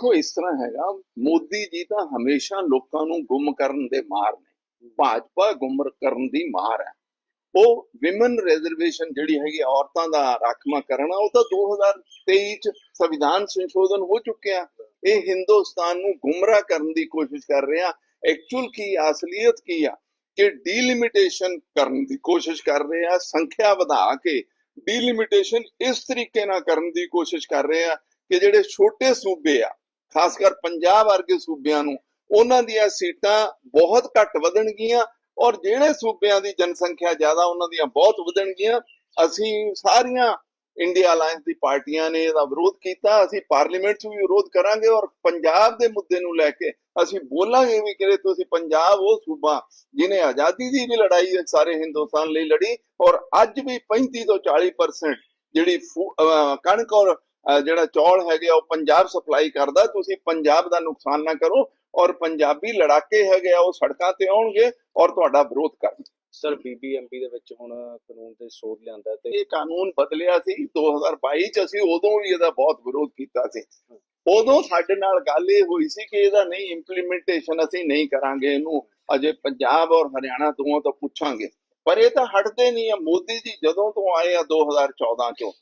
ਦੇਖੋ ਇਸ ਤਰ੍ਹਾਂ ਹੈਗਾ, ਮੋਦੀ ਜੀ ਤਾਂ ਹਮੇਸ਼ਾ ਲੋਕਾਂ ਨੂੰ ਗੁੰਮ ਕਰਨ ਦੇ ਮਾਰ ਨੇ। ਭਾਜਪਾ ਗੁੰਮ ਕਰਨ ਦੀ ਮਾਰ ਹੈ। ਉਹ ਵਿਮਨ ਰਿਜ਼ਰਵੇਸ਼ਨ ਜਿਹੜੀ ਹੈਗੀ ਔਰਤਾਂ ਦਾ ਰਾਖਵਾਂਕਰਨ ਆ, ਉਹ ਤਾਂ 2023 ਚ ਸੰਵਿਧਾਨ ਸੰਸ਼ੋਧਨ ਹੋ ਚੁੱਕਿਆ। ਇਹ ਹਿੰਦੁਸਤਾਨ ਨੂੰ ਗੁੰਮਰਾਹ ਕਰਨ ਦੀ ਕੋਸ਼ਿਸ਼ ਕਰ ਰਿਹਾ। ਐਕਚੁਅਲ ਕੀ ਆ, ਅਸਲੀਅਤ ਕੀ ਆ ਕਿ ਡੀਲਿਮਿਟੇਸ਼ਨ ਕਰਨ ਦੀ ਕੋਸ਼ਿਸ਼ ਕਰ ਰਹੇ ਆ, ਸੰਖਿਆ ਵਧਾ ਕੇ ਡੀਲਿਮਿਟੇਸ਼ਨ ਇਸ ਤਰੀਕੇ ਨਾਲ ਕਰਨ ਦੀ ਕੋਸ਼ਿਸ਼ ਕਰ ਰਹੇ ਆ ਕਿ ਜਿਹੜੇ ਛੋਟੇ ਸੂਬੇ ਆ, ਖਾਸ ਕਰ ਪੰਜਾਬ ਵਰਗੇ ਸੂਬਿਆਂ ਨੂੰ, ਉਹਨਾਂ ਦੀਆਂ ਸੀਟਾਂ ਬਹੁਤ ਘੱਟ ਵਧਣਗੀਆਂ ਔਰ ਜਿਹੜੇ ਸੂਬਿਆਂ ਦੀ ਜਨਸੰਖਿਆ ਜ਼ਿਆਦਾ ਉਹਨਾਂ ਦੀਆਂ ਬਹੁਤ ਵਧਣਗੀਆਂ। ਅਸੀਂ ਸਾਰੀਆਂ ਇੰਡੀਆ ਅਲਾਇੰਸ ਦੀ ਪਾਰਟੀਆਂ ਨੇ ਇਹਦਾ ਵਿਰੋਧ ਕੀਤਾ। ਅਸੀਂ ਪਾਰਲੀਮੈਂਟ 'ਚ ਵੀ ਵਿਰੋਧ ਕਰਾਂਗੇ ਔਰ ਪੰਜਾਬ ਦੇ ਮੁੱਦੇ ਨੂੰ ਲੈ ਕੇ ਅਸੀਂ ਬੋਲਾਂਗੇ ਵੀ ਕਿ ਤੁਸੀਂ ਪੰਜਾਬ ਉਹ ਸੂਬਾ ਜਿਹਨੇ ਆਜ਼ਾਦੀ ਦੀ ਵੀ ਲੜਾਈ ਸਾਰੇ ਹਿੰਦੁਸਤਾਨ ਲਈ ਲੜੀ ਔਰ ਅੱਜ ਵੀ 35 ਤੋਂ 40% ਜਿਹੜੀ ਕਣਕ ਔਰ ਜਿਹੜਾ ਚੌਲ ਹੈਗੇ ਉਹ ਪੰਜਾਬ ਸਪਲਾਈ ਕਰਦਾ। ਤੁਸੀਂ ਪੰਜਾਬ ਦਾ ਨੁਕਸਾਨ ਨਾ ਕਰੋ ਔਰ ਪੰਜਾਬੀ ਲੜਾਕੇ ਹੈਗੇ ਆ ਉਹ ਸੜਕਾਂ ਤੇ ਆਉਣਗੇ ਔਰ ਤੁਹਾਡਾ ਵਿਰੋਧ ਕਰਨਗੇ। ਸਰ ਬੀਬੀਐਮਬੀ ਦੇ ਵਿੱਚ ਹੁਣ ਕਾਨੂੰਨ ਤੇ ਸੋਧ ਲਿਆਂਦਾ ਤੇ ਇਹ ਕਾਨੂੰਨ ਬਦਲਿਆ ਸੀ 2022 ਚ। ਅਸੀਂ ਉਦੋਂ ਵੀ ਇਹਦਾ ਬਹੁਤ ਵਿਰੋਧ ਕੀਤਾ ਸੀ। ਉਦੋਂ ਸਾਡੇ ਨਾਲ ਗੱਲ ਇਹ ਹੋਈ ਸੀ ਕਿ ਇਹਦਾ ਨਹੀਂ ਇੰਪਲੀਮੈਂਟੇਸ਼ਨ ਅਸੀਂ ਨਹੀਂ ਕਰਾਂਗੇ, ਇਹਨੂੰ ਅਜੇ ਪੰਜਾਬ ਔਰ ਹਰਿਆਣਾ ਦੋਵਾਂ ਤੋਂ ਪੁੱਛਾਂਗੇ। ਪਰ ਇਹ ਤਾਂ ਹਟਦੇ ਨਹੀਂ ਆ। ਮੋਦੀ ਜੀ ਜਦੋਂ ਤੋਂ ਆਏ ਆ 2014 ਚੋਂ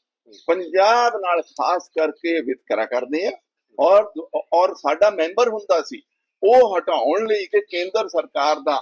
ਪੰਜਾਬ ਨਾਲ ਖਾਸ ਕਰਕੇ ਵਿਤਕਰਾ ਕਰਦੇ ਆ ਔਰ ਸਾਡਾ ਮੈਂਬਰ ਹੁੰਦਾ ਸੀ ਉਹ ਹਟਾਉਣ ਲਈ ਕਿ ਕੇਂਦਰ ਸਰਕਾਰ ਦਾ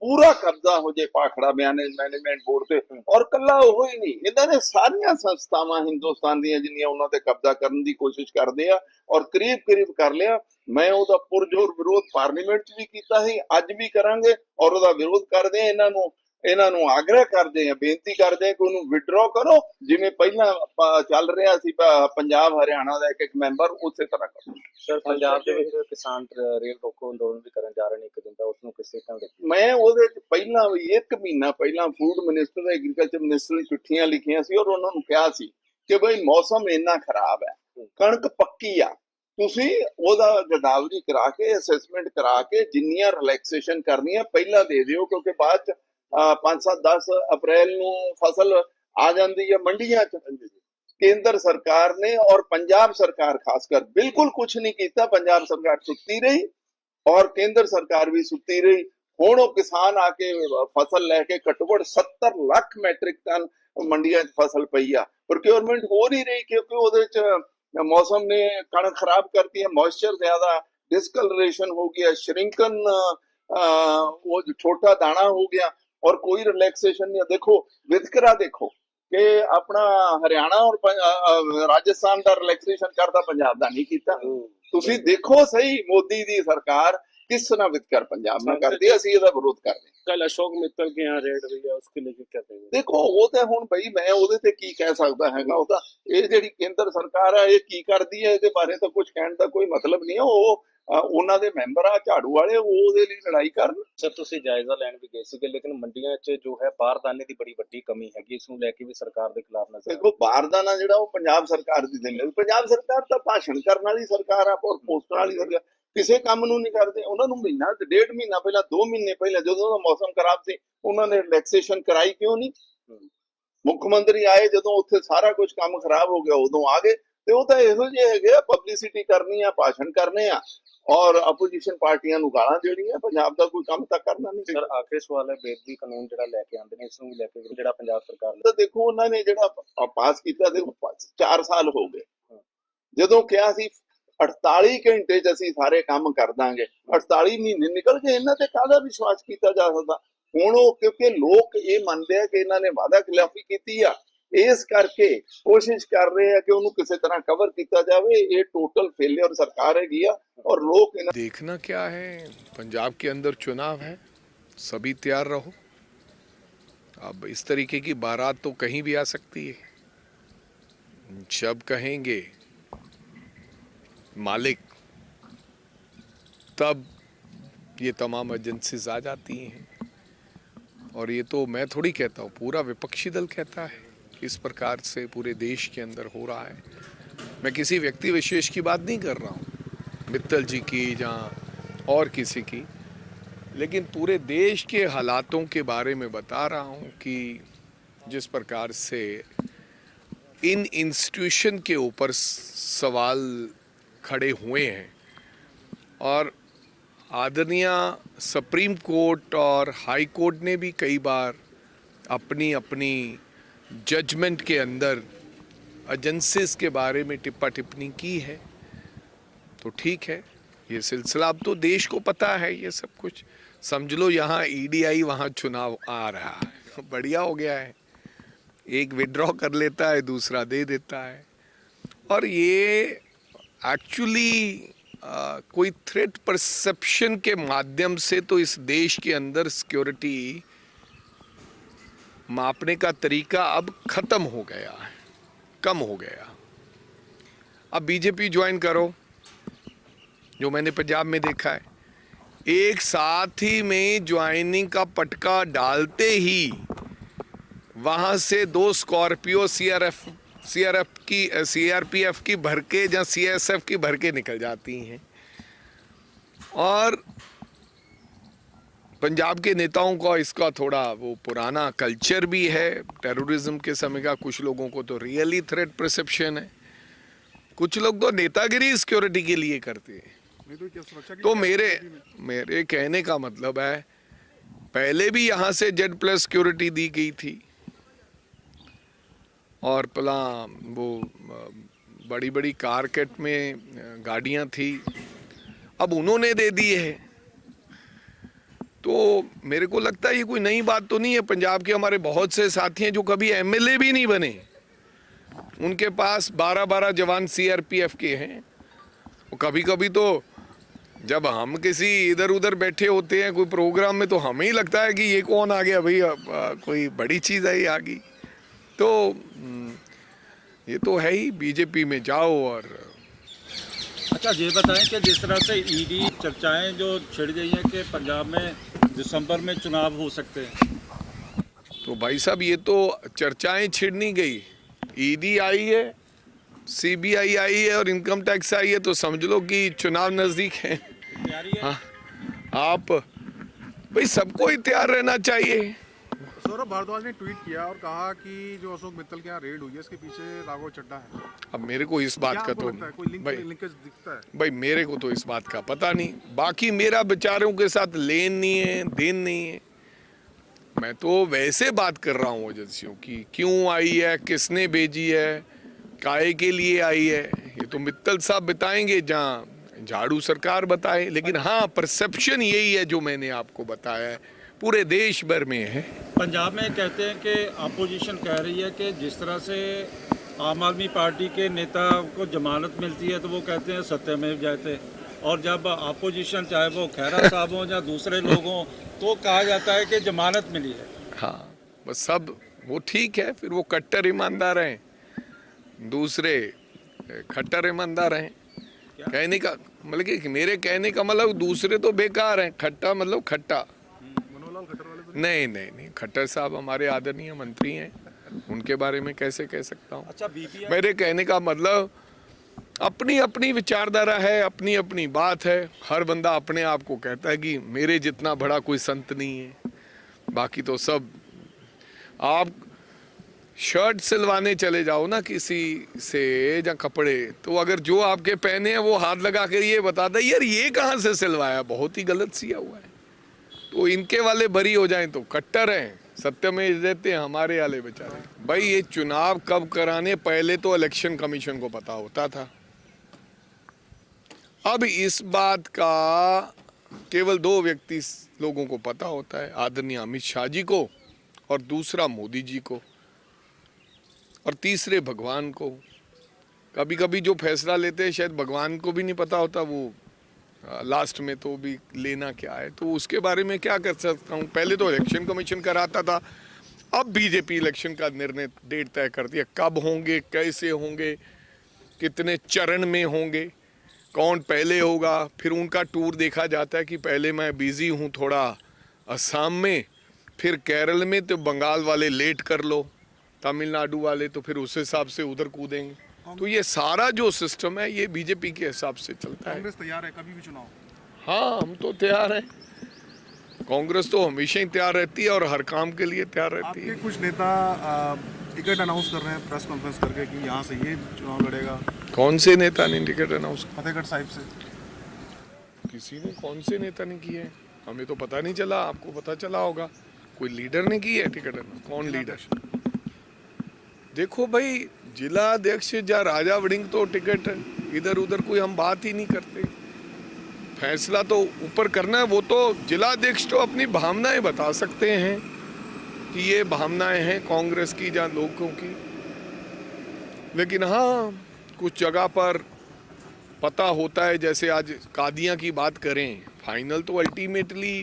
ਪੂਰਾ ਕਬਜ਼ਾ ਹੋ ਜੇ ਭਾਖੜਾ ਮੈਨੇਜਮੈਂਟ ਬੋਰਡ ਤੇ। ਔਰ ਕੱਲਾ ਉਹ ਹੀ ਨਹੀਂ, ਇਹਨਾਂ ਨੇ ਸਾਰੀਆਂ ਸੰਸਥਾਵਾਂ ਹਿੰਦੁਸਤਾਨ ਦੀਆਂ ਜਿੰਨੀਆਂ ਉਹਨਾਂ ਤੇ ਕਬਜ਼ਾ ਕਰਨ ਦੀ ਕੋਸ਼ਿਸ਼ ਕਰਦੇ ਆ ਔਰ ਕਰੀਬ ਕਰ ਲਿਆ। ਮੈਂ ਉਹਦਾ ਪੁਰਜੋਰ ਵਿਰੋਧ ਪਾਰਲੀਮੈਂਟ 'ਚ ਵੀ ਕੀਤਾ ਸੀ, ਅੱਜ ਵੀ ਕਰਾਂਗੇ ਔਰ ਉਹਦਾ ਵਿਰੋਧ ਕਰਦੇ ਆ। ਇਹਨਾਂ ਨੂੰ ਆਗ੍ਰਹ ਕਰਦੇ ਆ, ਬੇਨਤੀ ਕਰਦੇ ਆ ਕਿ ਉਹਨੂੰ ਵਿਡਰਾਅ ਕਰੋ, ਜਿਵੇਂ ਪਹਿਲਾਂ ਚੱਲ ਰਿਹਾ ਸੀ ਪੰਜਾਬ ਹਰਿਆਣਾ ਦਾ ਇੱਕ ਮੈਂਬਰ, ਉਸੇ ਤਰ੍ਹਾਂ ਕਰੋ। ਸਰ ਪੰਜਾਬ ਦੇ ਵਿੱਚ ਕਿਸਾਨ ਰੇਲ ਰੋਕੋ ਅੰਦੋਲਨ ਵੀ ਕਰਨ ਜਾ ਰਹੇ ਨੇ ਇੱਕ ਦਿਨ ਦਾ, ਉਸਨੂੰ ਕਿਸੇ ਤਰ੍ਹਾਂ ਦੇ ਮੈਂ ਉਹਦੇ ਚ ਪਹਿਲਾਂ ਵੀ 1 ਮਹੀਨਾ ਪਹਿਲਾਂ ਫੂਡ ਮਿਨਿਸਟਰ ਐਗਰੀਕਲਚਰ ਮਿਨਿਸਟਰ ਨੂੰ ਚਿੱਠੀਆਂ ਲਿਖੀਆਂ ਸੀ ਔਰ ਉਹਨਾਂ ਨੂੰ ਕਿਹਾ ਸੀ ਕਿ ਬਈ ਮੌਸਮ ਇੰਨਾ ਖਰਾਬ ਹੈ, ਕਣਕ ਪੱਕੀ ਆ, ਤੁਸੀਂ ਉਹਦਾ ਗਦਾਵਰੀ ਕਰਾ ਕੇ ਅਸੈਸਮੈਂਟ ਕਰਾ ਕੇ ਜਿੰਨੀਆਂ ਰਿਲੈਕਸੇਸ਼ਨ ਕਰਨੀਆਂ ਪਹਿਲਾਂ ਦੇ ਦਿਓ, ਕਿਉਂਕਿ ਬਾਅਦ ਚ 5-7-10 ਅਪ੍ਰੈਲ ਨੂੰ ਫਸਲ ਆ ਜਾਂਦੀ ਹੈ ਮੰਡੀਆਂ ਚ। ਕੇਂਦਰ ਸਰਕਾਰ ਨੇ ਔਰ ਪੰਜਾਬ ਸਰਕਾਰ ਖਾਸ ਕਰ ਬਿਲਕੁਲ ਕੁਝ ਨਹੀਂ ਕੀਤਾ। ਪੰਜਾਬ ਸਰਕਾਰ ਸੁੱਤੀ ਰਹੀ ਔਰ ਕੇਂਦਰ ਸਰਕਾਰ ਵੀ ਸੁੱਤੀ ਰਹੀ। ਹੁਣ ਉਹ ਕਿਸਾਨ ਆ ਕੇ ਫਸਲ ਲੈ ਕੇ ਘੱਟੋ-ਘੱਟ 70 ਲੱਖ ਮੈਟ੍ਰਿਕ ਟਨ ਮੰਡੀਆਂ 'ਚ ਫਸਲ ਪਈ ਆ। ਪ੍ਰੋਕਿਉਰਮੈਂਟ ਹੋ ਨਹੀਂ ਰਹੀ ਕਿਉਂਕਿ ਉਹਦੇ 'ਚ ਮੌਸਮ ਨੇ ਕਣਕ ਖਰਾਬ ਕਰਤੀ ਹੈ, ਮੌਇਸਚਰ ਜ਼ਿਆਦਾ, ਡਿਸਕਲਰੇਸ਼ਨ ਹੋ ਗਿਆ, ਸ਼ਰਿੰਕਨ ਉਹ ਛੋਟਾ ਦਾਣਾ ਹੋ ਗਿਆ ਔਰ ਕੋਈ ਰਿਲੈਕਸੇਸ਼ਨ ਨਹੀਂ। ਦੇਖੋ ਵਿਤਕਰਾ ਦੇਖੋ ਕਿ ਆਪਣਾ ਹਰਿਆਣਾ ਔਰ ਰਾਜਸਥਾਨ ਦਾ ਰਿਲੈਕਸੇਸ਼ਨ ਕਰਦਾ, ਪੰਜਾਬ ਦਾ ਨਹੀਂ ਕੀਤਾ। ਤੁਸੀਂ ਦੇਖੋ ਸਹੀ ਮੋਦੀ ਦੀ ਸਰਕਾਰ किस तरह वित्कर पंजाब में करती है, ਅਸੀਂ ਇਹਦਾ ਵਿਰੋਧ ਕਰਦੇ ਹਾਂ। ਕੱਲ ਅਸ਼ੋਕ ਮਿੱਤਲ के यहाँ रेड हुई है, उसके लिए क्या कहेंगे? ਦੇਖੋ ਉਹ ਤੇ ਹੁਣ ਬਈ ਮੈਂ ਉਹਦੇ ਤੇ ਕੀ ਕਹਿ ਸਕਦਾ ਹੈਗਾ। ਉਹ ਤਾਂ ਇਹ ਜਿਹੜੀ ਕੇਂਦਰ ਸਰਕਾਰ ਹੈ ਇਹ ਕੀ ਕਰਦੀ ਹੈ ਇਹਦੇ ਬਾਰੇ ਤਾਂ ਕੁਝ ਕਹਿਣ ਦਾ ਕੋਈ ਮਤਲਬ ਨਹੀਂ ਹੈ। ਉਹ ਉਹਨਾਂ ਦੇ ਮੈਂਬਰ ਆ ਝਾੜੂ ਵਾਲੇ, ਉਹ ਉਹਦੇ ਲਈ ਲੜਾਈ ਕਰਨ। ਸਰ ਤੁਸੀਂ ਜਾਇਜ਼ਾ ਲੈਣ ਵੀ ਗਏ ਸੀਗੇ, ਲੇਕਿਨ ਮੰਡੀਆਂ 'ਚ ਜੋ ਹੈ ਬਾਰਦਾਨੇ ਦੀ ਬੜੀ ਵੱਡੀ ਕਮੀ ਹੈਗੀ, ਇਸ ਨੂੰ ਲੈ ਕੇ ਵੀ ਸਰਕਾਰ ਦੇ ਖਿਲਾਫ ਨਜ਼ਰ। ਦੇਖੋ ਬਾਰਦਾਨਾ ਜਿਹੜਾ ਉਹ ਪੰਜਾਬ ਸਰਕਾਰ ਦੀ ਜ਼ਿੰਮੇਵਾਰੀ। ਪੰਜਾਬ ਸਰਕਾਰ ਤਾਂ ਭਾਸ਼ਣ ਕਰਨ ਵਾਲੀ ਸਰਕਾਰ ਆ ਔਰ ਪੋਸਟਰਾਂ ਵਾਲੀ ਸਰਕਾਰ, ਕਿਸੇ ਕੰਮ ਨੂੰ ਨਹੀਂ ਕਰਦੇ। ਉਹਨਾਂ ਨੂੰ ਮਹੀਨਾ 1.5 ਮਹੀਨਾ ਪਹਿਲਾਂ 2 ਮਹੀਨੇ ਪਹਿਲਾਂ ਜਦੋਂ ਦਾ ਮੌਸਮ ਖਰਾਬ ਸੀ ਉਹਨਾਂ ਨੇ ਰਿਲੈਕਸੇਸ਼ਨ ਕਰਾਈ ਕਿਉਂ ਨਹੀਂ? ਮੁੱਖ ਮੰਤਰੀ ਆਏ ਜਦੋਂ ਉੱਥੇ ਸਾਰਾ ਕੁਝ ਕੰਮ ਖਰਾਬ ਹੋ ਗਿਆ ਉਦੋਂ ਆ ਗਏ। ਤੇ ਉਹ ਤਾਂ ਇਹੋ ਜਿਹੇ ਹੈਗੇ ਆ, ਪਬਲਿਸਿਟੀ ਕਰਨੀ ਆ, ਭਾਸ਼ਣ ਕਰਨੇ ਆ ਔਰ ਆਪੋਜੀਸ਼ਨ ਪਾਰਟੀਆਂ ਨੂੰ ਗਾਲਾਂ ਦੇਣੀਆਂ। ਪੰਜਾਬ ਦਾ ਕੋਈ ਕੰਮ ਤਾਂ ਕਰਨਾ ਨਹੀਂ। ਸਰ ਆਖਰੀ ਸਵਾਲ ਹੈ, ਬੇਦਬੀ ਕਾਨੂੰਨ ਜਿਹੜਾ ਲੈ ਕੇ ਆਉਂਦੇ ਨੇ ਇਸ ਨੂੰ ਵੀ ਲੈ ਕੇ ਜਿਹੜਾ ਪੰਜਾਬ ਸਰਕਾਰ ਤਾਂ ਦੇਖੋ ਉਹਨਾਂ ਨੇ ਜਿਹੜਾ ਪਾਸ ਕੀਤਾ, ਦੇਖੋ 4 ਸਾਲ ਹੋ ਗਏ। ਜਦੋਂ ਕਿਹਾ ਸੀ 48 ਘੰਟੇ 'ਚ ਅਸੀਂ ਸਾਰੇ ਕੰਮ ਕਰ ਦਾਂਗੇ, 48 ਮਹੀਨੇ ਨਿਕਲ ਗਏ। ਇਹਨਾਂ ਤੇ ਕਾਹਦਾ ਵਿਸ਼ਵਾਸ ਕੀਤਾ ਜਾ ਸਕਦਾ? ਹੁਣ ਉਹ ਕਿਉਂਕਿ ਲੋਕ ਇਹ ਮੰਨਦੇ ਆ ਕਿ ਇਹਨਾਂ ਨੇ ਵਾਅਦਾ ਖਿਲਾਫੀ ਕੀਤੀ ਆ, ਇਸ करके कोशिश कर रहे हैं कि उन्होंने किसी तरह कवर किया जाए। ये टोटल फेलियर सरकार है गया और लोग देखना क्या है, पंजाब के अंदर चुनाव है, सभी तैयार रहो। अब इस तरीके की बारात तो कहीं भी आ सकती है। जब कहेंगे मालिक तब ये तमाम एजेंसीज आ जाती हैं। और ये तो मैं थोड़ी कहता हूँ, पूरा विपक्षी दल कहता है। इस प्रकार से पूरे देश के अंदर हो रहा है। मैं किसी व्यक्ति विशेष की बात नहीं कर रहा हूँ, मित्तल जी की जहाँ और किसी की, लेकिन पूरे देश के हालातों के बारे में बता रहा हूँ कि जिस प्रकार से इन इंस्टीट्यूशन के ऊपर सवाल खड़े हुए हैं और आदरणीय सुप्रीम कोर्ट और हाई कोर्ट ने भी कई बार अपनी अपनी जजमेंट के अंदर एजेंसीज के बारे में टिप्पा टिप्पणी की है। तो ठीक है, ये सिलसिला अब तो देश को पता है। ये सब कुछ समझ लो, यहाँ ईडी आई, वहाँ चुनाव आ रहा है। बढ़िया हो गया है, एक विड्रॉ कर लेता है, दूसरा दे देता है। और ये एक्चुअली कोई थ्रेट परसेप्शन के माध्यम से तो इस देश के अंदर सिक्योरिटी मापने का तरीका अब खत्म हो गया है, कम हो गया। अब बीजेपी ज्वाइन करो, जो मैंने पंजाब में देखा है, एक साथ ही में ज्वाइनिंग का पटका डालते ही वहां से 2 स्कॉर्पियो सीआरपीएफ की भर के या सीएसएफ की भर के निकल जाती हैं। और पंजाब के नेताओं का इसका थोड़ा वो पुराना कल्चर भी है, टेररिज्म के समय का। कुछ लोगों को तो रियली थ्रेट परसेप्शन है, कुछ लोग तो नेतागिरी सिक्योरिटी के लिए करते हैं। तो मेरे कहने का मतलब है, पहले भी यहाँ से Z+ सिक्योरिटी दी गई थी और पला वो बड़ी बड़ी कारकेट में गाड़ियाँ थी, अब उन्होंने दे दी है। तो मेरे को लगता है ये कोई नई बात तो नहीं है। पंजाब के हमारे बहुत से साथी हैं जो कभी एमएलए भी नहीं बने, उनके पास 12-12 जवान सीआरपीएफ के हैं। कभी कभी तो जब हम किसी इधर उधर बैठे होते हैं कोई प्रोग्राम में, तो हमें ही लगता है कि ये कौन आ गया भाई, कोई बड़ी चीज़ है ये आ गई। तो ये तो है ही, बीजेपी में जाओ। और अच्छा, ये बताएं कि जिस तरह से ईडी चर्चाएं जो छिड़ गई हैं कि पंजाब में दिसंबर में चुनाव हो सकते हैं, तो भाई साहब ये तो चर्चाएं छिड़ नहीं गई। ईडी आई है, सीबीआई आई है और इनकम टैक्स आई है, तो समझ लो कि चुनाव नज़दीक है। हाँ, आप भाई सबको ही तैयार रहना चाहिए। सौरभ भारद्वाज ने ट्वीट किया और कहा कि जो अशोक मित्तल के यहाँ रेड हुई है इसके पीछे राघव चड्ढा है। अब मेरे को इस बात का तो भाई मेरे को तो इस बात का पता नहीं। बाकी मेरा बेचारों के साथ लेन नहीं है, देन नहीं है। मैं तो वैसे बात कर रहा हूँ एजेंसियों की, क्यों आई है, किसने भेजी है, काहे के लिए आई है, ये तो मित्तल साहब बताएंगे, जहाँ झाड़ू सरकार बताए। लेकिन हाँ, परसेप्शन यही है जो मैंने आपको बताया है, पूरे देश भर में है। पंजाब में कहते हैं कि अपोजिशन कह रही है कि जिस तरह से आम आदमी पार्टी के नेता को जमानत मिलती है तो वो कहते हैं सत्यमेव जयते, और जब अपोजिशन चाहे वो खैरा साहब हों या दूसरे लोग हों तो कहा जाता है कि जमानत मिली है। हाँ, बस सब वो ठीक है, फिर वो कट्टर ईमानदार हैं, दूसरे खट्टर ईमानदार हैं। कहने का मतलब कि मेरे कहने का मतलब दूसरे तो बेकार हैं, खट्टा मतलब खट्टा। नहीं नहीं नहीं, खट्टर साहब हमारे आदरणीय मंत्री हैं, उनके बारे में कैसे कह सकता हूँ। अच्छा, बीपीआई मेरे कहने का मतलब अपनी अपनी विचारधारा है, अपनी अपनी बात है। हर बंदा अपने आप को कहता है कि मेरे जितना बड़ा कोई संत नहीं है। बाकी तो सब, आप शर्ट सिलवाने चले जाओ ना किसी से या कपड़े, तो अगर जो आपके पहने हैं वो हाथ लगा कर ये बताता है यार ये कहाँ से सिलवाया, बहुत ही गलत सिया हुआ है। तो इनके वाले बरी हो जाएं तो कट्टर हैं, सत्य में देते हैं हमारे वाले बेचारे। भाई ये चुनाव कब कराने, पहले तो इलेक्शन कमीशन को पता होता था। अब इस बात का केवल 2 व्यक्ति लोगों को पता होता है, आदरणीय अमित शाह जी को और दूसरा मोदी जी को, और तीसरे भगवान को। कभी कभी जो फैसला लेते हैं शायद भगवान को भी नहीं पता होता वो लास्ट में तो भी लेना क्या है। तो उसके बारे में क्या कर सकता हूँ। पहले तो इलेक्शन कमीशन कराता था, अब बीजेपी इलेक्शन का निर्णय डेट तय करती है, कब होंगे, कैसे होंगे, कितने चरण में होंगे, कौन पहले होगा। फिर उनका टूर देखा जाता है कि पहले मैं बिजी हूँ थोड़ा असम में, फिर केरल में, तो बंगाल वाले लेट कर लो, तमिलनाडु वाले तो फिर उस हिसाब से उधर कूदेंगे। तो ये सारा जो सिस्टम है ये बीजेपी के हिसाब से चलता है। कांग्रेस तैयार है कभी भी चुनाव? हाँ, हम तो तैयार हैं। कांग्रेस तो हमेशा ही तैयार रहती है और हर काम के लिए तैयार रहती है। आपके कुछ नेता टिकट अनाउंस कर रहे हैं प्रेस कॉन्फ्रेंस करके कि यहाँ से ये चुनाव लड़ेगा। कौन से नेता ने टिकट अनाउंस? फतेहगढ़ साहिब से। किसी ने, कौन से नेता ने की है? हमें तो पता नहीं चला, आपको पता चला होगा। कोई लीडर ने की है टिकट? कौन लीडर? देखो भाई, जिला अध्यक्ष या राजा वड़िंग तो टिकट इधर उधर कोई हम बात ही नहीं करते। फैसला तो ऊपर करना है, वो तो जिला अध्यक्ष तो अपनी भावनाएं बता सकते हैं कि ये भावनाएं हैं कांग्रेस की या लोगों की। लेकिन हाँ, कुछ जगह पर पता होता है, जैसे आज कादियां की बात करें, फाइनल तो अल्टीमेटली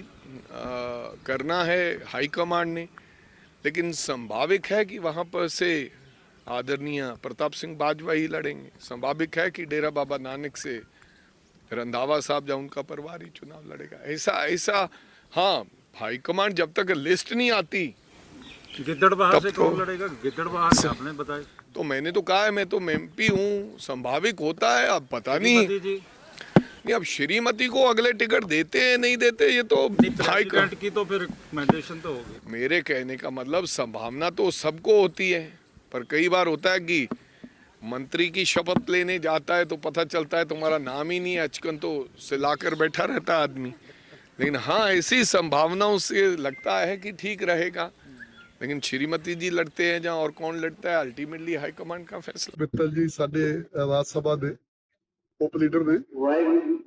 करना है हाईकमांड ने, लेकिन संभाविक है कि वहाँ पर से आदरणीय प्रताप सिंह बाजवा ही लड़ेंगे। संभाविक है कि डेरा बाबा नानक से रंधावा साहब या उनका परिवार ही चुनाव लड़ेगा। ऐसा हाँ, हाईकमांड जब तक लिस्ट नहीं आती गिद्दड़बाहा से तब तो- कौन लड़ेगा? गिद्दड़बाहा से आपने बताया। तो मैंने तो कहा है, मैं तो एमपी हूँ, संभाविक होता है, अब पता नहीं। जी नहीं, अब श्रीमती को अगले टिकट देते हैं नहीं देते, ये तो प्रेसिडेंट की तो फिर रिकमेंडेशन तो होगी। मेरे कहने का मतलब संभावना तो सबको होती है, पर कई बार होता है कि मंत्री की शपथ लेने जाता है तो पता चलता है तुम्हारा नाम ही नहीं है, अचकन तो सिलाकर बैठा रहता है आदमी। लेकिन हाँ, ऐसी संभावनाओं से लगता है कि ठीक रहेगा। लेकिन श्रीमती जी लड़ते हैं जहाँ और कौन लड़ता है, अल्टीमेटली हाईकमांड का फैसला। ਮਿੱਤਲ ਜੀ ਸਾਡੇ ਰਾਜ ਸਭਾ ਦੇ ਉਪ ਲੀਡਰ ਨੇ,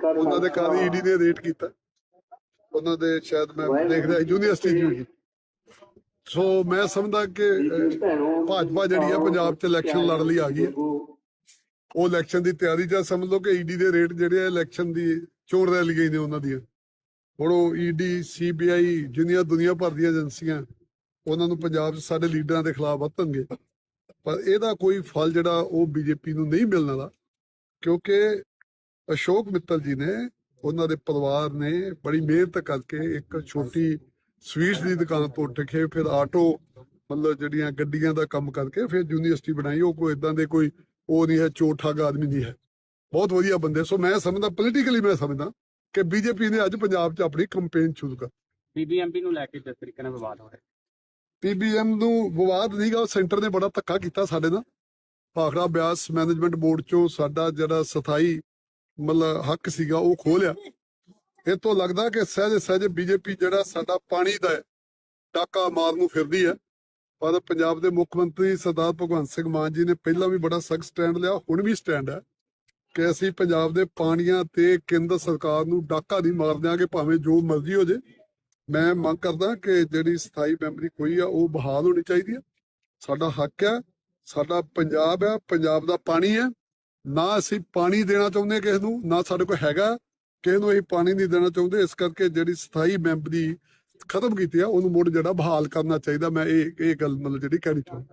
ਉਹਨਾਂ ਦੇ ਕਾਦੀ ਈਡੀ ਨੇ ਰੇਟ ਕੀਤਾ, ਉਹਨਾਂ ਦੇ ਸ਼ਾਇਦ ਮੈਂ ਦੇਖ ਰਿਹਾ ਯੂਨੀਵਰਸਿਟੀ ਜੀ ਹੋਈ। ਸੋ ਮੈਂ ਸਮਝਦਾ ਕਿ ਭਾਜਪਾ ਜਿਹੜੀ ਆ ਪੰਜਾਬ 'ਚ ਇਲੈਕਸ਼ਨ ਲੜਨ ਲਈ ਆ ਗਈ ਹੈ। ਉਹ ਇਲੈਕਸ਼ਨ ਦੀ ਤਿਆਰੀ 'ਚ ਸਮਝ ਲਓ ਕਿ ਈਡੀ ਦੇ ਰੇਟ ਜਿਹੜੇ ਆ ਇਲੈਕਸ਼ਨ ਦੀ ਚੋਣ ਰੈਲੀ ਗਈ ਨੇ ਉਹਨਾਂ ਦੀਆਂ। ਹੁਣ ਉਹ ਈਡੀ, ਸੀਬੀਆਈ, ਜਿੰਨੀਆਂ ਦੁਨੀਆ ਭਰ ਦੀਆਂ ਏਜੰਸੀਆਂ, ਉਹਨਾਂ ਨੂੰ ਪੰਜਾਬ 'ਚ ਸਾਡੇ ਲੀਡਰਾਂ ਦੇ ਖਿਲਾਫ ਵਰਤਣਗੇ। ਪਰ ਇਹਦਾ ਕੋਈ ਫਲ ਜਿਹੜਾ ਉਹ ਬੀਜੇਪੀ ਨੂੰ ਨਹੀਂ ਮਿਲਣ ਵਾਲਾ, ਕਿਉਂਕਿ ਅਸ਼ੋਕ ਮਿੱਤਲ ਜੀ ਨੇ, ਉਹਨਾਂ ਦੇ ਪਰਿਵਾਰ ਨੇ ਬੜੀ ਮਿਹਨਤ ਕਰਕੇ ਇੱਕ ਛੋਟੀ ਸਵੀਟਸ ਦੀ ਦੁਕਾਨ ਤੋਂ ਉੱਠ ਕੇ ਫਿਰ ਆਟੋ, ਮਤਲਬ ਜਿਹੜੀਆਂ ਗੱਡੀਆਂ ਦਾ ਕੰਮ ਕਰਕੇ ਫਿਰ ਯੂਨੀਵਰਸਿਟੀ ਬਣਾਈ। ਉਹ ਕੋਈ ਇਦਾਂ ਦੇ ਕੋਈ ਉਹ ਨਹੀਂ ਹੈ, ਚੋਰ ਠੱਗ ਆਦਮੀ ਨਹੀਂ ਹੈ, ਬਹੁਤ ਵਧੀਆ ਬੰਦੇ। ਸੋ ਮੈਂ ਸਮਝਦਾ, ਪੋਲੀਟੀਕਲੀ ਮੈਂ ਸਮਝਦਾ ਕਿ ਬੀਜੇਪੀ ਨੇ ਅੱਜ ਪੰਜਾਬ 'ਚ ਆਪਣੀ ਕੰਪੇਨ ਸ਼ੁਰੂ ਕਰ। ਬੀਬੀਐਮਪੀ ਨੂੰ ਲੈ ਕੇ ਜਿਸ ਤਰੀਕੇ ਨਾਲ ਵਿਵਾਦ ਹੋ ਰਿਹਾ, ਪੀਬੀਐਮ ਨੂੰ ਵਿਵਾਦ ਨਹੀਂਗਾ, ਸੈਂਟਰ ਨੇ ਬੜਾ ਧੱਕਾ ਕੀਤਾ ਸਾਡੇ ਨਾਲ। ਭਾਖੜਾ ਬਿਆਸ ਮੈਨੇਜਮੈਂਟ ਬੋਰਡ 'ਚੋਂ ਸਾਡਾ ਜਿਹੜਾ ਸਥਾਈ ਮਤਲਬ ਹੱਕ ਸੀਗਾ ਉਹ ਖੋਹ ਲਿਆ। ਇਹ ਤੋਂ ਲੱਗਦਾ ਕਿ ਸਹਿਜੇ ਸਹਿਜੇ ਬੀਜੇਪੀ ਜਿਹੜਾ ਸਾਡਾ ਪਾਣੀ ਦਾ ਡਾਕਾ ਮਾਰਨ ਨੂੰ ਫਿਰਦੀ ਹੈ। ਪਰ ਪੰਜਾਬ ਦੇ ਮੁੱਖ ਮੰਤਰੀ ਸਰਦਾਰ ਭਗਵੰਤ ਸਿੰਘ ਮਾਨ ਜੀ ਨੇ ਪਹਿਲਾਂ ਵੀ ਬੜਾ ਸਖਤ ਸਟੈਂਡ ਲਿਆ, ਹੁਣ ਵੀ ਸਟੈਂਡ ਹੈ ਕਿ ਅਸੀਂ ਪੰਜਾਬ ਦੇ ਪਾਣੀਆਂ ਤੇ ਕੇਂਦਰ ਸਰਕਾਰ ਨੂੰ ਡਾਕਾ ਨਹੀਂ ਮਾਰ ਦਿਆਂਗੇ, ਭਾਵੇਂ ਜੋ ਮਰਜ਼ੀ ਹੋ ਜੇ। ਮੈਂ ਮੰਗ ਕਰਦਾ ਕਿ ਜਿਹੜੀ ਸਥਾਈ ਮੈਂਬਰੀ ਕੋਈ ਆ ਉਹ ਬਹਾਲ ਹੋਣੀ ਚਾਹੀਦੀ ਹੈ। ਸਾਡਾ ਹੱਕ ਹੈ, ਸਾਡਾ ਪੰਜਾਬ ਹੈ, ਪੰਜਾਬ ਦਾ ਪਾਣੀ ਹੈ। ਨਾ ਅਸੀਂ ਪਾਣੀ ਦੇਣਾ ਚਾਹੁੰਦੇ ਕਿਸੇ ਨੂੰ, ਨਾ ਸਾਡੇ ਕੋਲ ਹੈਗਾ ਕਿਸੇ ਨੂੰ ਅਸੀਂ ਪਾਣੀ ਨਹੀਂ ਦੇਣਾ ਚਾਹੁੰਦੇ। ਇਸ ਕਰਕੇ ਜਿਹੜੀ ਸਥਾਈ ਮੈਂਬਰੀ ਖਤਮ ਕੀਤੀ ਆ ਉਹਨੂੰ ਮੁੜ ਜਿਹੜਾ ਬਹਾਲ ਕਰਨਾ ਚਾਹੀਦਾ। ਮੈਂ ਇਹ ਗੱਲ ਮਤਲਬ ਜਿਹੜੀ ਕਹਿਣੀ ਚਾਹੁੰਦਾ।